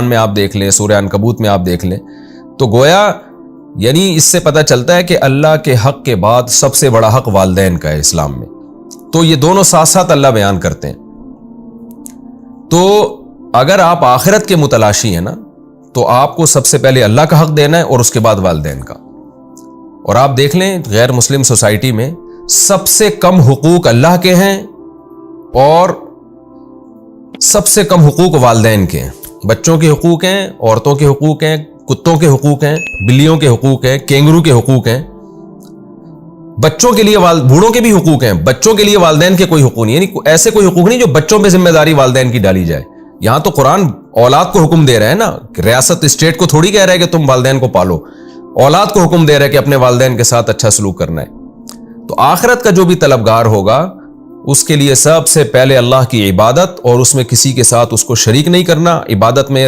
میں آپ دیکھ لیں، سورہ عنکبوت میں آپ دیکھ لیں، تو گویا یعنی اس سے پتہ چلتا ہے کہ اللہ کے حق کے بعد سب سے بڑا حق والدین کا ہے اسلام میں. تو یہ دونوں ساتھ ساتھ اللہ بیان کرتے ہیں. تو اگر آپ آخرت کے متلاشی ہیں نا، تو آپ کو سب سے پہلے اللہ کا حق دینا ہے اور اس کے بعد والدین کا. اور آپ دیکھ لیں غیر مسلم سوسائٹی میں سب سے کم حقوق اللہ کے ہیں اور سب سے کم حقوق والدین کے ہیں. بچوں کے حقوق ہیں، عورتوں کے حقوق ہیں، کتوں کے حقوق ہیں، بلیوں کے حقوق ہیں، کینگرو کے حقوق ہیں. بچوں کے لیے بوڑھوں کے بھی حقوق ہیں، بچوں کے لیے والدین کے کوئی حقوق نہیں. یعنی ایسے کوئی حقوق نہیں جو بچوں پہ ذمہ داری والدین کی ڈالی جائے. یہاں تو قرآن اولاد کو حکم دے رہا ہے نا، ریاست اسٹیٹ کو تھوڑی کہہ رہا ہے کہ تم والدین کو پالو، اولاد کو حکم دے رہا ہے کہ اپنے والدین کے ساتھ اچھا سلوک کرنا ہے. تو آخرت کا جو بھی طلبگار ہوگا اس کے لیے سب سے پہلے اللہ کی عبادت، اور اس میں کسی کے ساتھ اس کو شریک نہیں کرنا. عبادت میں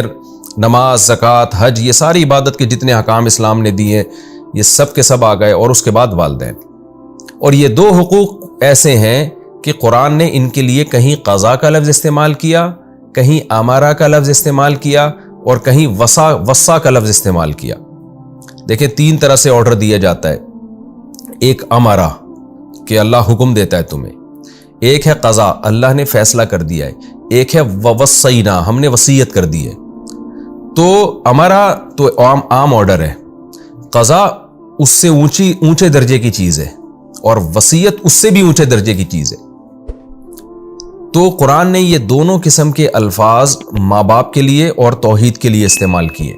نماز، زکوٰۃ، حج، یہ ساری عبادت کے جتنے احکام اسلام نے دیے یہ سب کے سب آ گئے، اور اس کے بعد والدین. اور یہ دو حقوق ایسے ہیں کہ قرآن نے ان کے لیے کہیں قضا کا لفظ استعمال کیا، کہیں امارہ کا لفظ استعمال کیا، اور کہیں وصا کا لفظ استعمال کیا. دیکھیں 3 طرح سے آرڈر دیا جاتا ہے. ایک امارہ کہ اللہ حکم دیتا ہے تمہیں، ایک ہے قضا اللہ نے فیصلہ کر دیا ہے، ایک ہے وصینا ہم نے وصیت کر دی ہے. تو امارہ تو عام آرڈر ہے، قضا اس سے اونچے درجے کی چیز ہے، اور وصیت اس سے بھی اونچے درجے کی چیز ہے. تو قرآن نے یہ دونوں قسم کے الفاظ ماں باپ کے لیے اور توحید کے لیے استعمال کیے.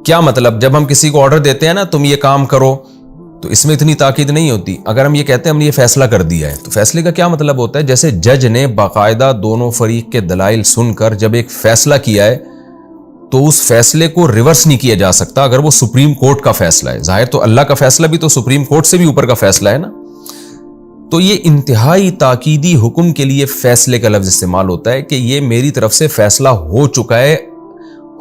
کیا مطلب؟ جب ہم کسی کو آرڈر دیتے ہیں نا تم یہ کام کرو، تو اس میں اتنی تاکید نہیں ہوتی. اگر ہم یہ کہتے ہیں ہم نے یہ فیصلہ کر دیا ہے، تو فیصلے کا کیا مطلب ہوتا ہے؟ جیسے جج نے باقاعدہ دونوں فریق کے دلائل سن کر جب ایک فیصلہ کیا ہے تو اس فیصلے کو ریورس نہیں کیا جا سکتا اگر وہ سپریم کورٹ کا فیصلہ ہے. ظاہر تو اللہ کا فیصلہ بھی تو سپریم کورٹ سے بھی اوپر کا فیصلہ ہے نا. تو یہ انتہائی تاکیدی حکم کے لیے فیصلے کا لفظ استعمال ہوتا ہے کہ یہ میری طرف سے فیصلہ ہو چکا ہے.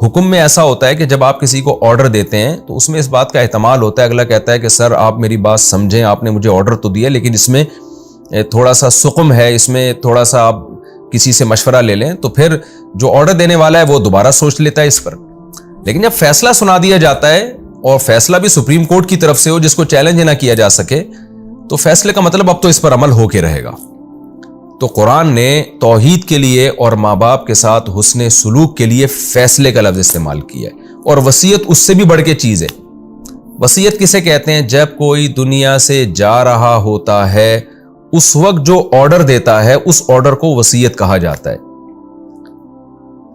حکم میں ایسا ہوتا ہے کہ جب آپ کسی کو آرڈر دیتے ہیں تو اس میں اس بات کا احتمال ہوتا ہے، اگلا کہتا ہے کہ سر آپ میری بات سمجھیں، آپ نے مجھے آرڈر تو دیا لیکن اس میں تھوڑا سا سقم ہے، اس میں تھوڑا سا آپ کسی سے مشورہ لے لیں. تو پھر جو آرڈر دینے والا ہے وہ دوبارہ سوچ لیتا ہے اس پر. لیکن جب فیصلہ سنا دیا جاتا ہے اور فیصلہ بھی سپریم کورٹ کی طرف سے ہو جس کو چیلنج نہ کیا جا سکے، تو فیصلے کا مطلب اب تو اس پر عمل ہو کے رہے گا. تو قرآن نے توحید کے لیے اور ماں باپ کے ساتھ حسن سلوک کے لیے فیصلے کا لفظ استعمال کیا ہے. اور وصیت اس سے بھی بڑھ کے چیز ہے. وصیت کسے کہتے ہیں؟ جب کوئی دنیا سے جا رہا ہوتا ہے اس وقت جو آرڈر دیتا ہے اس آرڈر کو وصیت کہا جاتا ہے.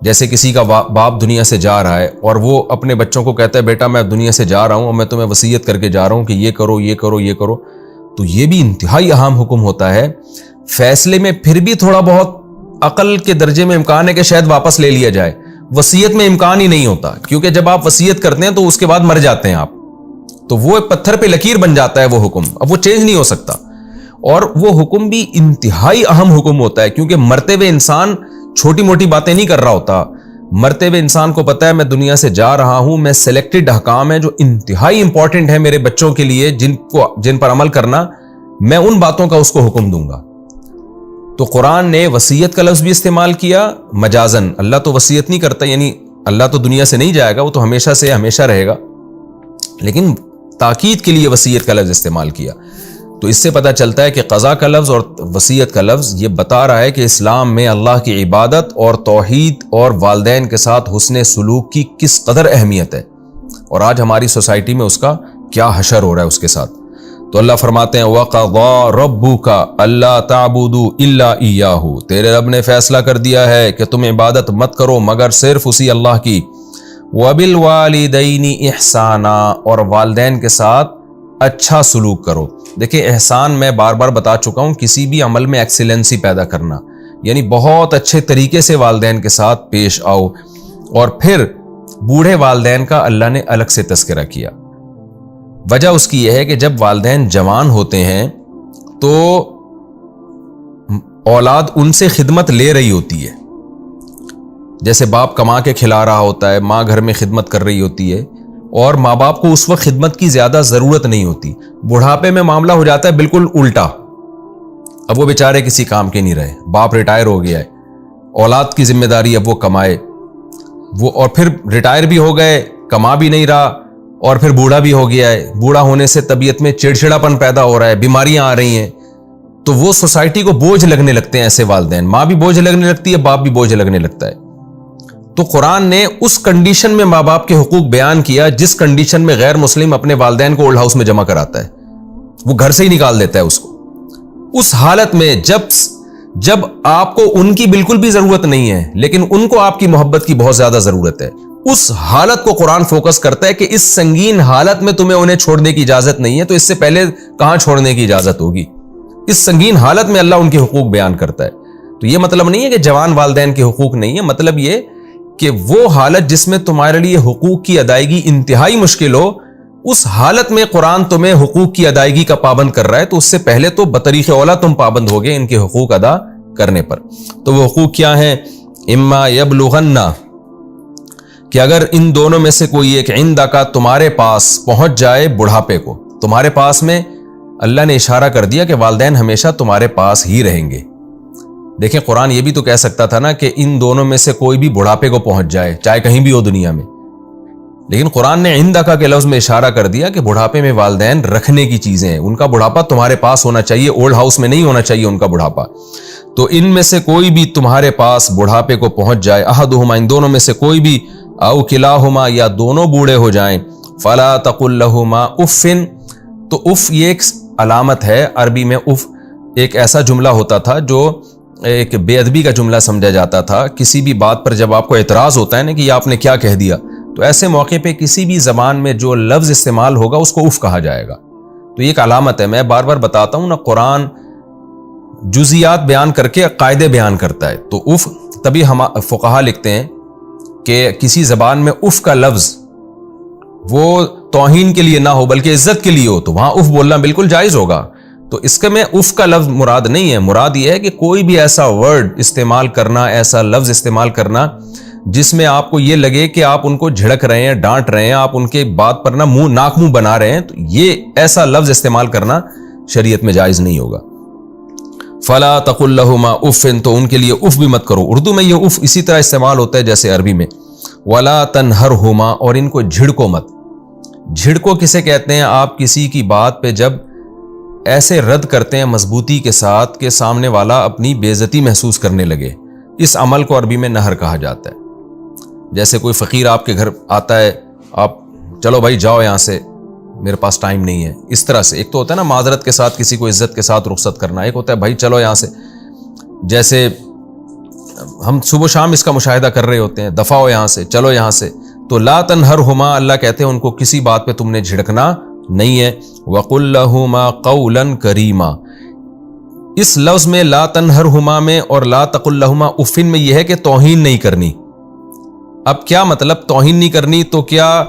جیسے کسی کا باپ دنیا سے جا رہا ہے اور وہ اپنے بچوں کو کہتا ہے بیٹا میں دنیا سے جا رہا ہوں اور میں تمہیں وصیت کر کے جا رہا ہوں کہ یہ کرو یہ کرو یہ کرو. تو یہ بھی انتہائی اہم حکم ہوتا ہے. فیصلے میں پھر بھی تھوڑا بہت عقل کے درجے میں امکان ہے کہ شاید واپس لے لیا جائے. وصیت میں امکان ہی نہیں ہوتا، کیونکہ جب آپ وصیت کرتے ہیں تو اس کے بعد مر جاتے ہیں آپ، تو وہ پتھر پہ لکیر بن جاتا ہے وہ حکم، اب وہ چینج نہیں ہو سکتا. اور وہ حکم بھی انتہائی اہم حکم ہوتا ہے، کیونکہ مرتے ہوئے انسان چھوٹی موٹی باتیں نہیں کر رہا ہوتا. مرتے ہوئے انسان کو پتا ہے میں دنیا سے جا رہا ہوں، میں سلیکٹڈ احکام ہیں جو انتہائی امپورٹنٹ ہے میرے بچوں کے لیے جن پر عمل کرنا، میں ان باتوں کا اس کو حکم دوں گا. تو قرآن نے وصیت کا لفظ بھی استعمال کیا مجازن. اللہ تو وصیت نہیں کرتا، یعنی اللہ تو دنیا سے نہیں جائے گا، وہ تو ہمیشہ سے ہمیشہ رہے گا، لیکن تاکید کے لیے وصیت کا لفظ استعمال کیا. تو اس سے پتہ چلتا ہے کہ قضا کا لفظ اور وصیت کا لفظ یہ بتا رہا ہے کہ اسلام میں اللہ کی عبادت اور توحید اور والدین کے ساتھ حسن سلوک کی کس قدر اہمیت ہے، اور آج ہماری سوسائٹی میں اس کا کیا حشر ہو رہا ہے اس کے ساتھ. تو اللہ فرماتے ہیں وَقَضَىٰ رَبُّكَ أَلَّا تَعْبُدُوا إِلَّا إِيَّاهُ، تیرے رب نے فیصلہ کر دیا ہے کہ تم عبادت مت کرو مگر صرف اسی اللہ کی. وَبِالْوَالِدَيْنِ إِحْسَانًا، اور والدین کے ساتھ اچھا سلوک کرو. دیکھیں احسان میں بار بار بتا چکا ہوں، کسی بھی عمل میں ایکسیلنسی پیدا کرنا، یعنی بہت اچھے طریقے سے والدین کے ساتھ پیش آؤ. اور پھر بوڑھے والدین کا اللہ نے الگ سے تذکرہ کیا. وجہ اس کی یہ ہے کہ جب والدین جوان ہوتے ہیں تو اولاد ان سے خدمت لے رہی ہوتی ہے. جیسے باپ کما کے کھلا رہا ہوتا ہے، ماں گھر میں خدمت کر رہی ہوتی ہے، اور ماں باپ کو اس وقت خدمت کی زیادہ ضرورت نہیں ہوتی. بڑھاپے میں معاملہ ہو جاتا ہے بالکل الٹا. اب وہ بیچارے کسی کام کے نہیں رہے، باپ ریٹائر ہو گیا ہے، اولاد کی ذمہ داری اب وہ کمائے، وہ اور پھر ریٹائر بھی ہو گئے, کما بھی نہیں رہا, اور پھر بوڑھا بھی ہو گیا ہے. بوڑھا ہونے سے طبیعت میں چڑچڑاپن پیدا ہو رہا ہے, بیماریاں آ رہی ہیں, تو وہ سوسائٹی کو بوجھ لگنے لگتے ہیں ایسے والدین. ماں بھی بوجھ لگنے لگتی ہے, باپ بھی بوجھ لگنے لگتا ہے. تو قرآن نے اس کنڈیشن میں ماں باپ کے حقوق بیان کیا جس کنڈیشن میں غیر مسلم اپنے والدین کو اولڈ ہاؤس میں جمع کراتا ہے, وہ گھر سے ہی نکال دیتا ہے اس کو. اس حالت میں جب آپ کو ان کی بالکل بھی ضرورت نہیں ہے لیکن ان کو آپ کی محبت کی بہت زیادہ ضرورت ہے, اس حالت کو قرآن فوکس کرتا ہے کہ اس سنگین حالت میں تمہیں انہیں چھوڑنے کی اجازت نہیں ہے, تو اس سے پہلے کہاں چھوڑنے کی اجازت ہوگی. اس سنگین حالت میں اللہ ان کے حقوق بیان کرتا ہے. تو یہ مطلب نہیں ہے کہ جوان والدین کے حقوق نہیں ہے, مطلب یہ کہ وہ حالت جس میں تمہارے لیے حقوق کی ادائیگی انتہائی مشکل ہو, اس حالت میں قرآن تمہیں حقوق کی ادائیگی کا پابند کر رہا ہے, تو اس سے پہلے تو بطریق اولا تم پابند ہوگے ان کے حقوق ادا کرنے پر. تو وہ حقوق کیا ہیں؟ اما یبلغن, کہ اگر ان دونوں میں سے کوئی ایک عندک تمہارے پاس پہنچ جائے بڑھاپے کو. تمہارے پاس میں اللہ نے اشارہ کر دیا کہ والدین ہمیشہ تمہارے پاس ہی رہیں گے. دیکھیں قرآن یہ بھی تو کہہ سکتا تھا نا کہ ان دونوں میں سے کوئی بھی بڑھاپے کو پہنچ جائے, چاہے کہیں بھی ہو دنیا میں, لیکن قرآن نے عندک کے لفظ میں اشارہ کر دیا کہ بڑھاپے میں والدین رکھنے کی چیزیں ہیں, ان کا بڑھاپا تمہارے پاس ہونا چاہیے, اولڈ ہاؤس میں نہیں ہونا چاہیے ان کا بڑھاپا. تو ان میں سے کوئی بھی تمہارے پاس بڑھاپے کو پہنچ جائے, احدہما, ان دونوں میں سے کوئی بھی, او کلاہما, یا دونوں بوڑھے ہو جائیں, فلا تقل لہما اف, تو اف یہ ایک علامت ہے. عربی میں اف ایک ایسا جملہ ہوتا تھا جو ایک بے ادبی کا جملہ سمجھا جاتا تھا. کسی بھی بات پر جب آپ کو اعتراض ہوتا ہے نا کہ یہ آپ نے کیا کہہ دیا, تو ایسے موقع پہ کسی بھی زبان میں جو لفظ استعمال ہوگا اس کو اف کہا جائے گا. تو یہ ایک علامت ہے. میں بار بار بتاتا ہوں نا, قرآن جزیات بیان کر کے قاعدے بیان کرتا ہے. تو اف, تبھی ہم فقہا لکھتے ہیں کہ کسی زبان میں اف کا لفظ وہ توہین کے لیے نہ ہو بلکہ عزت کے لیے ہو, تو وہاں اف بولنا بالکل جائز ہوگا. تو اس کے میں اف کا لفظ مراد نہیں ہے, مراد یہ ہے کہ کوئی بھی ایسا ورڈ استعمال کرنا, ایسا لفظ استعمال کرنا جس میں آپ کو یہ لگے کہ آپ ان کو جھڑک رہے ہیں, ڈانٹ رہے ہیں, آپ ان کے بات پر ناک منہ بنا رہے ہیں, تو یہ ایسا لفظ استعمال کرنا شریعت میں جائز نہیں ہوگا. فلا تقل لہما اف, تو ان کے لیے اف بھی مت کرو. اردو میں یہ اف اسی طرح استعمال ہوتا ہے جیسے عربی میں. ولا تنہرہما, اور ان کو جھڑکو مت. جھڑکو کسے کہتے ہیں؟ آپ کسی کی بات پہ جب ایسے رد کرتے ہیں مضبوطی کے ساتھ کہ سامنے والا اپنی بے عزتی محسوس کرنے لگے, اس عمل کو عربی میں نہر کہا جاتا ہے. جیسے کوئی فقیر آپ کے گھر آتا ہے, آپ چلو بھائی جاؤ یہاں سے, میرے پاس ٹائم نہیں ہے, اس طرح سے. ایک تو ہوتا ہے نا معذرت کے ساتھ کسی کو عزت کے ساتھ رخصت کرنا, ایک ہوتا ہے بھائی چلو یہاں سے. جیسے ہم صبح شام اس کا مشاہدہ کر رہے ہوتے ہیں, دفع ہو یہاں سے, چلو یہاں سے. تو لا تنہرہما, اللہ کہتے ہیں ان کو کسی بات پہ تم نے جھڑکنا نہیں ہے. وقل لہما قولا کریما, اس لفظ میں لا تنہرہما میں اور لا تقل لہما افن میں یہ ہے کہ توہین نہیں کرنی. اب کیا مطلب توہین نہیں کرنی؟ تو کیا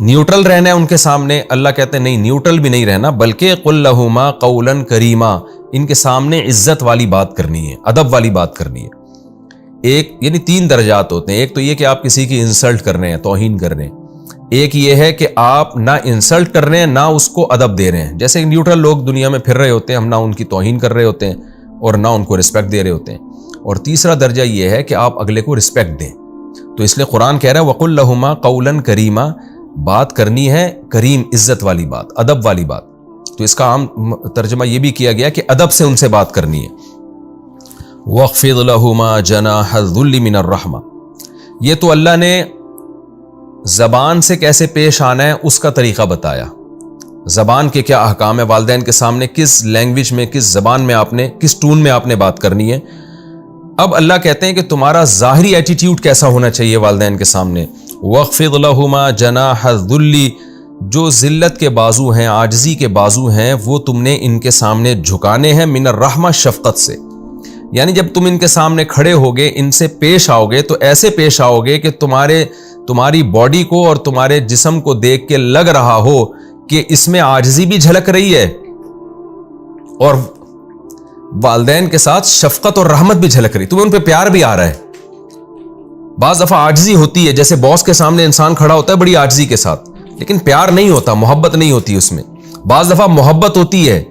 نیوٹرل رہنا ہے ان کے سامنے؟ اللہ کہتے ہیں نہیں, نیوٹرل بھی نہیں رہنا, بلکہ قل لہما قولا کریما, ان کے سامنے عزت والی بات کرنی ہے, ادب والی بات کرنی ہے. ایک یعنی 3 درجات ہوتے ہیں. ایک تو یہ کہ آپ کسی کی انسلٹ کر رہے ہیں, توہین کر رہے ہیں. ایک یہ ہے کہ آپ نہ انسلٹ کر رہے ہیں نہ اس کو ادب دے رہے ہیں. جیسے نیوٹرل لوگ دنیا میں پھر رہے ہوتے ہیں, ہم نہ ان کی توہین کر رہے ہوتے ہیں اور نہ ان کو رسپیکٹ دے رہے ہوتے ہیں. اور تیسرا درجہ یہ ہے کہ آپ اگلے کو رسپیکٹ دیں. تو اس لیے قرآن کہہ رہا ہے وقل لہما قولا کریما, بات کرنی ہے کریم, عزت والی بات, ادب والی بات. تو اس کا عام ترجمہ یہ بھی کیا گیا کہ ادب سے ان سے بات کرنی ہے. وَاخْفِضْ لَهُمَا جَنَاحَ الذُّلِّ مِنَ الرَّحْمَةِ, یہ تو اللہ نے زبان سے کیسے پیش آنا ہے اس کا طریقہ بتایا. زبان کے کیا احکام ہے, والدین کے سامنے کس لینگویج میں, کس زبان میں آپ نے, کس ٹون میں آپ نے بات کرنی ہے. اب اللہ کہتے ہیں کہ تمہارا ظاہری ایٹیٹیوڈ کیسا ہونا چاہیے والدین کے سامنے. وَاخْفِضْ لَهُمَا جَنَاحَ الذُّلِّ, جو ذلت کے بازو ہیں, عاجزی کے بازو ہیں, وہ تم نے ان کے سامنے جھکانے ہیں. من الرحمہ, شفقت سے. یعنی جب تم ان کے سامنے کھڑے ہوگے, ان سے پیش آؤ گے, تو ایسے پیش آؤ گے کہ تمہاری باڈی کو اور تمہارے جسم کو دیکھ کے لگ رہا ہو کہ اس میں عاجزی بھی جھلک رہی ہے اور والدین کے ساتھ شفقت اور رحمت بھی جھلک رہی, تمہیں ان پہ پیار بھی آ رہا ہے. بعض دفعہ عاجزی ہوتی ہے, جیسے باس کے سامنے انسان کھڑا ہوتا ہے بڑی عاجزی کے ساتھ, لیکن پیار نہیں ہوتا, محبت نہیں ہوتی اس میں. بعض دفعہ محبت ہوتی ہے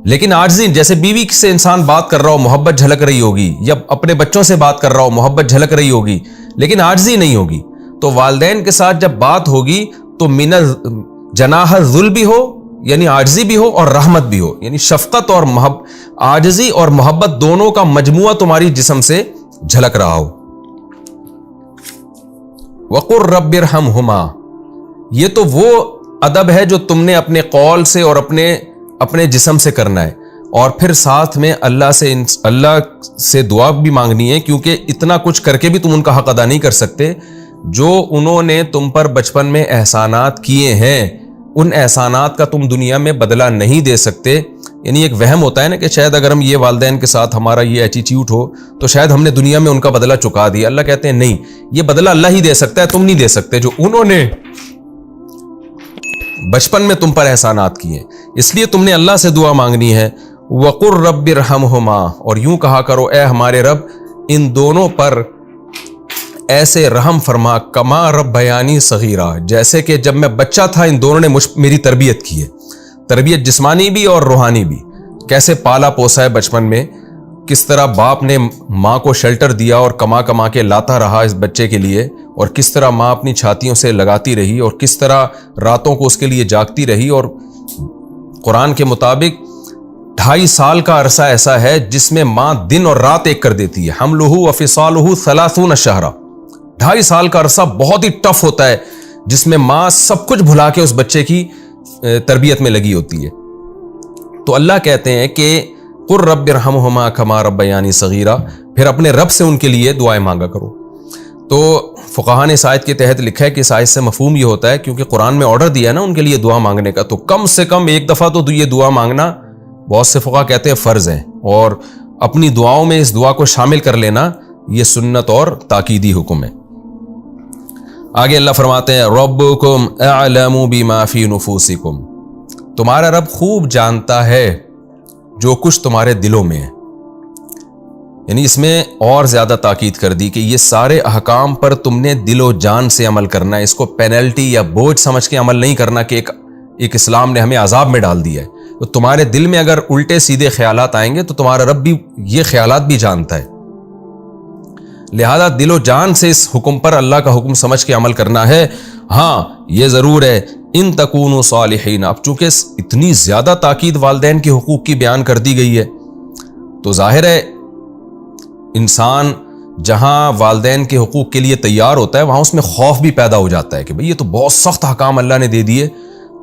لیکن عاجزی, جیسے بیوی سے انسان بات کر رہا ہو محبت جھلک رہی ہوگی, یا اپنے بچوں سے بات کر رہا ہو محبت جھلک رہی ہوگی, لیکن عاجزی نہیں ہوگی. تو والدین کے ساتھ جب بات ہوگی تو من جناح الذل بھی ہو یعنی عاجزی بھی ہو اور رحمت بھی ہو, یعنی شفقت اور عاجزی اور محبت دونوں کا مجموعہ تمہاری جسم سے جھلک رہا ہو. وقر رب ارحمہما, یہ تو وہ ادب ہے جو تم نے اپنے قول سے اور اپنے جسم سے کرنا ہے, اور پھر ساتھ میں اللہ سے دعا بھی مانگنی ہے, کیونکہ اتنا کچھ کر کے بھی تم ان کا حق ادا نہیں کر سکتے. جو انہوں نے تم پر بچپن میں احسانات کیے ہیں ان احسانات کا تم دنیا میں بدلہ نہیں دے سکتے. یعنی ایک وہم ہوتا ہے نا کہ شاید اگر ہم یہ والدین کے ساتھ ہمارا یہ ایٹیٹیوڈ ہو تو شاید ہم نے دنیا میں ان کا بدلہ چکا دیا. اللہ کہتے ہیں نہیں, یہ بدلہ اللہ ہی دے سکتا ہے, تم نہیں دے سکتے جو انہوں نے بچپن میں تم پر احسانات کیے. اس لیے تم نے اللہ سے دعا مانگنی ہے. وقر رب ارحمہما, اور یوں کہا کرو اے ہمارے رب ان دونوں پر ایسے رحم فرما کما رب بیانی صغیرہ, جیسے کہ جب میں بچہ تھا ان دونوں نے میری تربیت کی ہے, تربیت جسمانی بھی اور روحانی بھی. کیسے پالا پوسا ہے بچپن میں, کس طرح باپ نے ماں کو شیلٹر دیا اور کما کے لاتا رہا اس بچے کے لیے, اور کس طرح ماں اپنی چھاتیوں سے لگاتی رہی, اور کس طرح راتوں کو اس کے لیے جاگتی رہی. اور قرآن کے مطابق 2.5 سال کا عرصہ ایسا ہے جس میں ماں دن اور رات ایک کر دیتی ہے. حملہ وفصالہ 30 شہرا, 2.5 سال کا عرصہ بہت ہی ٹف ہوتا ہے جس میں ماں سب کچھ بھلا کے اس بچے کی تربیت میں لگی ہوتی ہے. تو اللہ کہتے ہیں کہ قر رب ارحمہما کما ربیانی صغیرہ, پھر اپنے رب سے ان کے لیے دعائیں مانگا کرو. تو فقہاء نے اس آیت کے تحت لکھا ہے کہ اس آیت سے مفہوم یہ ہوتا ہے کیونکہ قرآن میں آرڈر دیا نا ان کے لیے دعا مانگنے کا, تو کم سے کم ایک دفعہ تو یہ دعا مانگنا بہت سے فقہاء کہتے ہیں فرض ہے, اور اپنی دعاؤں میں اس دعا کو شامل کر لینا یہ سنت اور تاکیدی حکم ہے. آگے اللہ فرماتے ہیں ربکم اعلم بما فی نفوسکم, تمہارا رب خوب جانتا ہے جو کچھ تمہارے دلوں میں ہے. یعنی اس میں اور زیادہ تاکید کر دی کہ یہ سارے احکام پر تم نے دل و جان سے عمل کرنا ہے, اس کو پینلٹی یا بوجھ سمجھ کے عمل نہیں کرنا کہ ایک اسلام نے ہمیں عذاب میں ڈال دیا ہے. تو تمہارے دل میں اگر الٹے سیدھے خیالات آئیں گے تو تمہارا رب بھی یہ خیالات بھی جانتا ہے, لہذا دل و جان سے اس حکم پر اللہ کا حکم سمجھ کے عمل کرنا ہے. ہاں یہ ضرور ہے ان تکونوا صالحین, اب چونکہ اتنی زیادہ تاکید والدین کے حقوق کی بیان کر دی گئی ہے تو ظاہر ہے انسان جہاں والدین کے حقوق کے لیے تیار ہوتا ہے وہاں اس میں خوف بھی پیدا ہو جاتا ہے کہ بھئی یہ تو بہت سخت احکام اللہ نے دے دیے,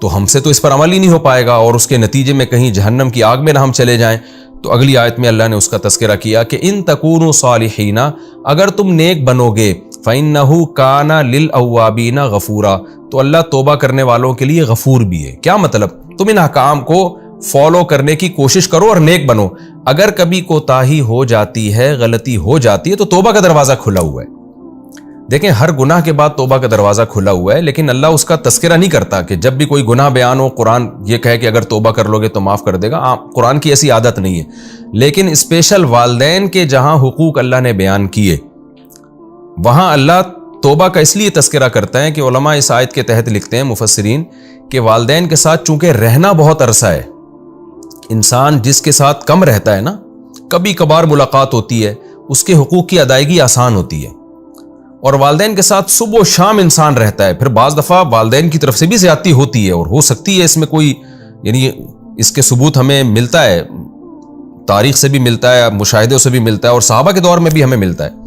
تو ہم سے تو اس پر عمل ہی نہیں ہو پائے گا, اور اس کے نتیجے میں کہیں جہنم کی آگ میں نہ ہم چلے جائیں. تو اگلی آیت میں اللہ نے اس کا تذکرہ کیا کہ ان تکونوا صالحین, اگر تم نیک بنو گے فإنہ کان للأوابین غفورا, تو اللہ توبہ کرنے والوں کے لیے غفور بھی ہے. کیا مطلب, تم ان احکام کو فالو کرنے کی کوشش کرو اور نیک بنو. اگر کبھی کوتاہی ہو جاتی ہے, غلطی ہو جاتی ہے, تو توبہ کا دروازہ کھلا ہوا ہے. دیکھیں ہر گناہ کے بعد توبہ کا دروازہ کھلا ہوا ہے, لیکن اللہ اس کا تذکرہ نہیں کرتا کہ جب بھی کوئی گناہ بیان ہو قرآن یہ کہے کہ اگر توبہ کر لو گے تو معاف کر دے گا. قرآن کی ایسی عادت نہیں ہے, لیکن اسپیشل والدین کے جہاں حقوق اللہ نے بیان کیے وہاں اللہ توبہ کا اس لیے تذکرہ کرتا ہے کہ علماء اس آیت کے تحت لکھتے ہیں مفسرین کہ والدین کے ساتھ چونکہ رہنا بہت عرصہ ہے, انسان جس کے ساتھ کم رہتا ہے نا, کبھی کبھار ملاقات ہوتی ہے, اس کے حقوق کی ادائیگی آسان ہوتی ہے. اور والدین کے ساتھ صبح و شام انسان رہتا ہے, پھر بعض دفعہ والدین کی طرف سے بھی زیادتی ہوتی ہے, اور ہو سکتی ہے اس میں کوئی یعنی اس کے ثبوت ہمیں ملتا ہے, تاریخ سے بھی ملتا ہے, مشاہدوں سے بھی ملتا ہے, اور صحابہ کے دور میں بھی ہمیں ملتا ہے.